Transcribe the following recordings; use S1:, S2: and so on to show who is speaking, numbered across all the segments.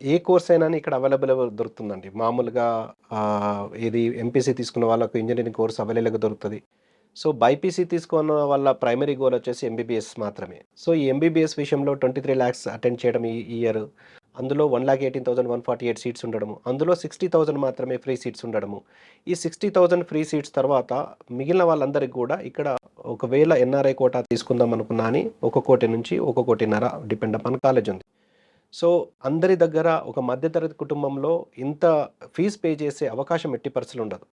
S1: ఏ course అయినా ఇక్కడ available దొరుకుతుందండి. మామూలుగా ఇది ఎంపీసీ తీసుకున్న వాళ్ళకు ఇంజినీరింగ్ కోర్స్ అవైలబుల్‌గా దొరుకుతది. సో, బైపీసీ తీసుకున్న వాళ్ళ ప్రైమరీ గోల్ వచ్చేసి ఎంబీబీఎస్ మాత్రమే. సో, ఈ ఎంబీబీఎస్ విషయంలో 23,00,000 అటెండ్ చేయడం ఈ ఇయర్. అందులో 1,18,148 సీట్స్ ఉండడము. అందులో 60,000 మాత్రమే ఫ్రీ సీట్స్ ఉండడము. ఈ 60,000 ఫ్రీ సీట్స్ తర్వాత మిగిలిన వాళ్ళందరికి గూడా ఇక్కడ ఒకవేళ ఎన్ఆర్ఐ కోటా తీసుకుందాం అనుకున్నా అని 1,00,00,000 నుంచి 1,50,00,000 డిపెండ్ అపాన్ కాలేజ్ ఉంది. సో, అందరి దగ్గర ఒక మధ్య తరగతి కుటుంబంలో ఇంత ఫీజ్ పే చేసే అవకాశం ఎట్టి పరిస్థితిలో ఉండదు.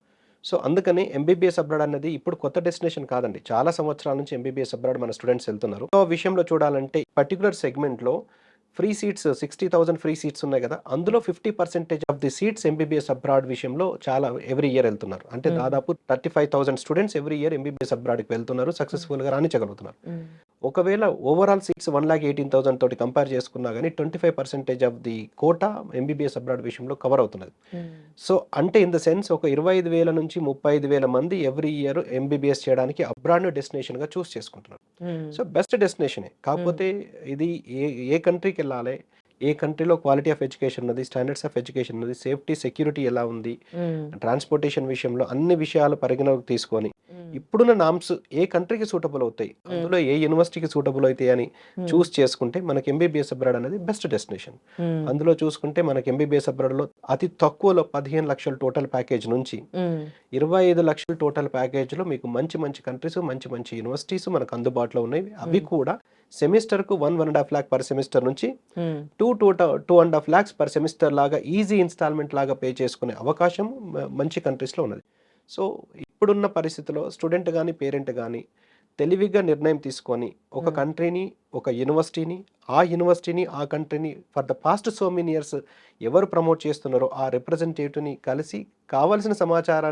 S1: సో, అందుకని ఎంబీబీఎస్ అబ్రాడ్ అన్నది ఇప్పుడు కొత్త డెస్టినేషన్ కాదండి. చాలా సంవత్సరాల నుంచి ఎంబీబీఎస్ అబ్రాడ్ మన స్టూడెంట్స్ ఎళ్తున్నారు. సో, విషయంలో చూడాలంటే పర్టిక్యులర్ సెగ్మెంట్‌లో ఫ్రీ సీట్స్ 60,000 ఫ్రీ సీట్స్ ఉన్నాయి గదా! అందులో 50% of the seats MBBS abroad విషయంలో చాలా ఎవ్రీ ఇయర్ ఎళ్తున్నారు. అంటే
S2: హ్మ్.
S1: దాదాపు 35,000 స్టూడెంట్స్ ఎవ్రీ ఇయర్ ఎంబీబీఎస్ అబ్రాడ్‌కి వెళ్తున్నారు.
S2: హ్మ్.
S1: సక్సెస్‌ఫుల్‌గా రాణించగలుగుతున్నారు.
S2: హ్మ్.
S1: ఒకవేళ ఓవరాల్ సీట్స్ 1,18,000 తోటి కంపేర్ చేసుకున్నా గాని 25% of the quota MBBS abroad విషయంలో కవర్ అవుతున్నది.
S2: హ్మ్.
S1: సో, అంటే ఇన్ ద సెన్స్ ఒక 25,000 నుంచి 35,000 మంది ఎవ్రీ ఇయర్ ఎంబీబీఎస్ చేయడానికి అబ్రాడ్‌ని డెస్టినేషన్‌గా చూజ్ చేసుకుంటున్నారు.
S2: హ్మ్.
S1: సో, బెస్ట్ డెస్టినేషనే.
S2: హ్మ్.
S1: కాకపోతే ఇది ఏ ఏ కంట్రీకెళ్ళాలి? ఏ కంట్రీలో క్వాలిటీ ఆఫ్ ఎడ్యుకేషన్ ఉన్నది? స్టాండర్డ్స్ ఆఫ్ ఎడ్యుకేషన్ ఉన్నది? సేఫ్టీ, సెక్యూరిటీ ఎలా ఉంది?
S2: హ్మ్.
S1: ట్రాన్స్‌పోర్టేషన్ విషయంలో అన్ని విషయాలు పరిగణలోకి తీసుకొని,
S2: హ్మ్.
S1: ఇప్పుడున్న నార్మ్స్ ఏ కంట్రీకి సూటబుల్ అవుతాయి?
S2: హ్మ్.
S1: అందులో ఏ యూనివర్సిటీకి సూటబుల్ అయితాయి అని
S2: హ్మ్.
S1: చూజ్ చేసుకుంటే మనకి ఎంబీబీఎస్ అబ్రాడ్ అనేది బెస్ట్ డెస్టినేషన్.
S2: హ్మ్.
S1: అందులో చూసుకుంటే మనకి ఎంబీబీఎస్ అబ్రాడ్‌లో అతి తక్కువలో 15,00,000 టోటల్ ప్యాకేజ్ నుంచి
S2: హ్మ్.
S1: 25,00,000 టోటల్ ప్యాకేజ్‌లో మీకు మంచి మంచి కంట్రీస్, మంచి మంచి యూనివర్సిటీస్ మనకు అందుబాటులో ఉన్నాయి. అవి
S2: హ్మ్.
S1: కూడా సెమిస్టర్‌కు 1, 1.5 లాక్ పర్ సెమిస్టర్ నుంచి
S2: హ్మ్.
S1: 2 లాక్స్ పర్ సెమిస్టర్ లాగా ఈజీ ఇన్‌స్టాల్‌మెంట్ లాగా పే చేసుకునే అవకాశం మంచి కంట్రీస్‌లో ఉన్నది. సో, ఇప్పుడున్న పరిస్థితిలో స్టూడెంట్ గాని, పేరెంట్ గాని తెలివిగా నిర్ణయం తీసుకొని ఒక
S2: హ్మ్.
S1: కంట్రీని, ఒక యూనివర్సిటీని, ఆ కంట్రీని for the past so many years ఎవరు ప్రమోట్ చేస్తున్నారో ఆ రిప్రజెంటేటివ్‌ని కలిసి కావాల్సిన సమాచారాన్ని